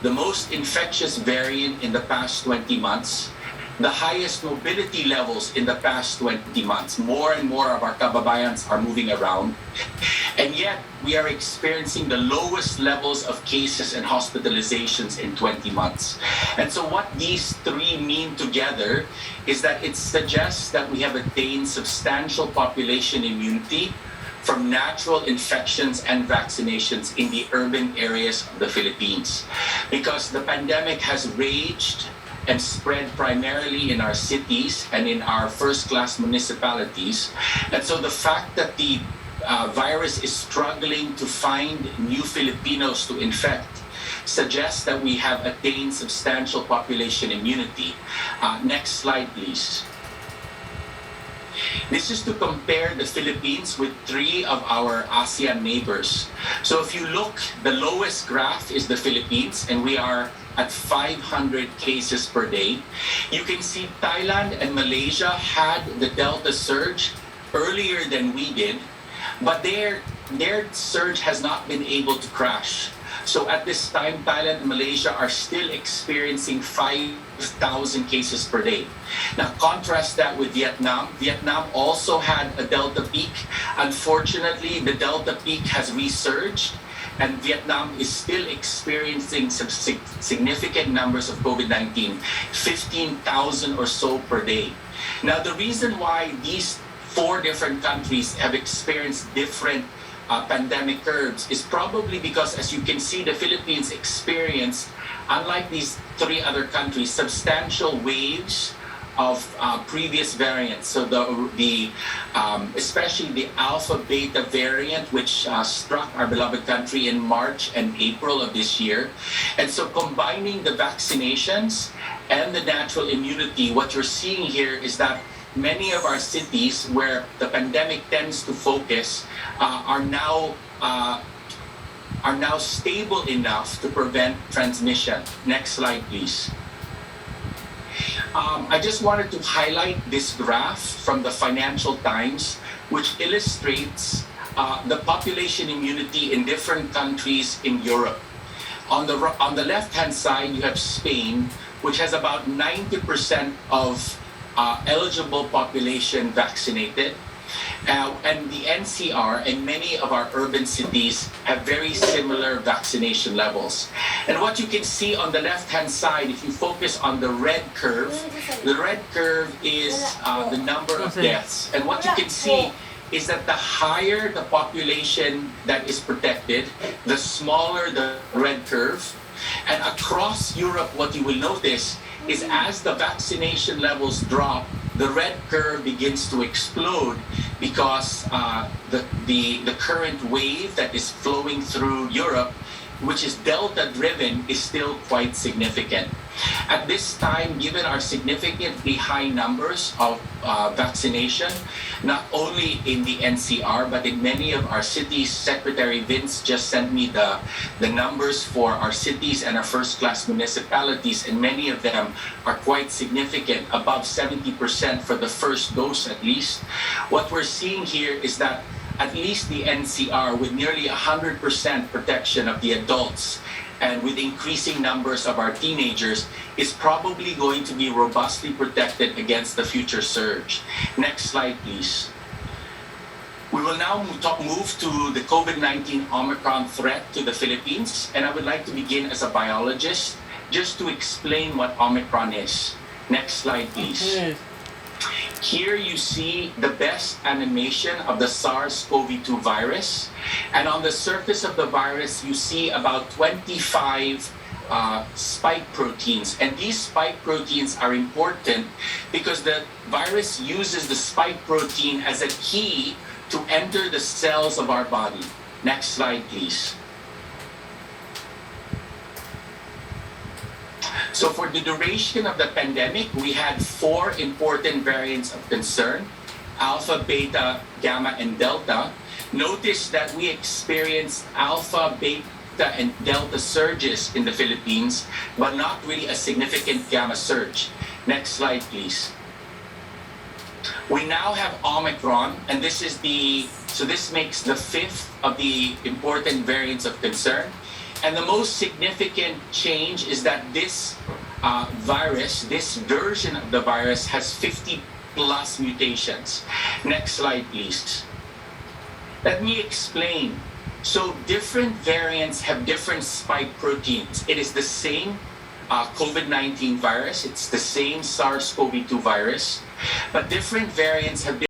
the most infectious variant in the past 20 months, the highest mobility levels in the past 20 months. More and more of our kababayans are moving around. And yet, we are experiencing the lowest levels of cases and hospitalizations in 20 months. And so what these three mean together is that it suggests that we have attained substantial population immunity from natural infections and vaccinations in the urban areas of the Philippines. Because the pandemic has raged and spread primarily in our cities and in our first-class municipalities. And so the fact that the virus is struggling to find new Filipinos to infect suggests that we have attained substantial population immunity. Next slide, please. This is to compare the Philippines with three of our ASEAN neighbors. So if you look, the lowest graph is the Philippines, and we are at 500 cases per day. You can see Thailand and Malaysia had the Delta surge earlier than we did, but their surge has not been able to crash. So at this time, Thailand and Malaysia are still experiencing 5,000 cases per day. Now, contrast that with Vietnam. Vietnam also had a Delta peak. Unfortunately, the Delta peak has resurged, and Vietnam is still experiencing some significant numbers of COVID-19, 15,000 or so per day. Now, the reason why these four different countries have experienced different pandemic curves is probably because, as you can see, the Philippines experienced, unlike these three other countries, substantial waves of previous variants. So especially the Alpha Beta variant, which struck our beloved country in March and April of this year. And so combining the vaccinations and the natural immunity, what you're seeing here is that many of our cities where the pandemic tends to focus are now stable enough to prevent transmission. Next slide, please. I just wanted to highlight this graph from the Financial Times, which illustrates the population immunity in different countries in Europe. On the left-hand side, you have Spain, which has about 90% of eligible population vaccinated. And the NCR and many of our urban cities have very similar vaccination levels. And what you can see on the left-hand side, if you focus on the red curve is the number of deaths. And what you can see is that the higher the population that is protected, the smaller the red curve. And across Europe, what you will notice is as the vaccination levels drop, the red curve begins to explode because the current wave that is flowing through Europe, which is Delta-driven, is still quite significant. At this time, given our significantly high numbers of vaccination, not only in the NCR, but in many of our cities, Secretary Vince just sent me the numbers for our cities and our first-class municipalities, and many of them are quite significant, above 70% for the first dose at least. What we're seeing here is that at least the NCR, with nearly 100% protection of the adults, and with increasing numbers of our teenagers, is probably going to be robustly protected against the future surge. Next slide, please. We will now move to the COVID-19 Omicron threat to the Philippines, and I would like to begin as a biologist just to explain what Omicron is. Next slide, please. Okay. Here you see the best animation of the SARS-CoV-2 virus. And on the surface of the virus, you see about 25 spike proteins. And these spike proteins are important because the virus uses the spike protein as a key to enter the cells of our body. Next slide, please. So for the duration of the pandemic, we had four important variants of concern: Alpha, Beta, Gamma, and Delta. Notice that we experienced Alpha, Beta, and Delta surges in the Philippines, but not really a significant Gamma surge. Next slide, please. We now have Omicron, and this makes the fifth of the important variants of concern. And the most significant change is that this virus, this version of the virus, has 50 plus mutations. Next slide, please. Let me explain. So different variants have different spike proteins. It is the same COVID-19 virus. It's the same SARS-CoV-2 virus, but different variants have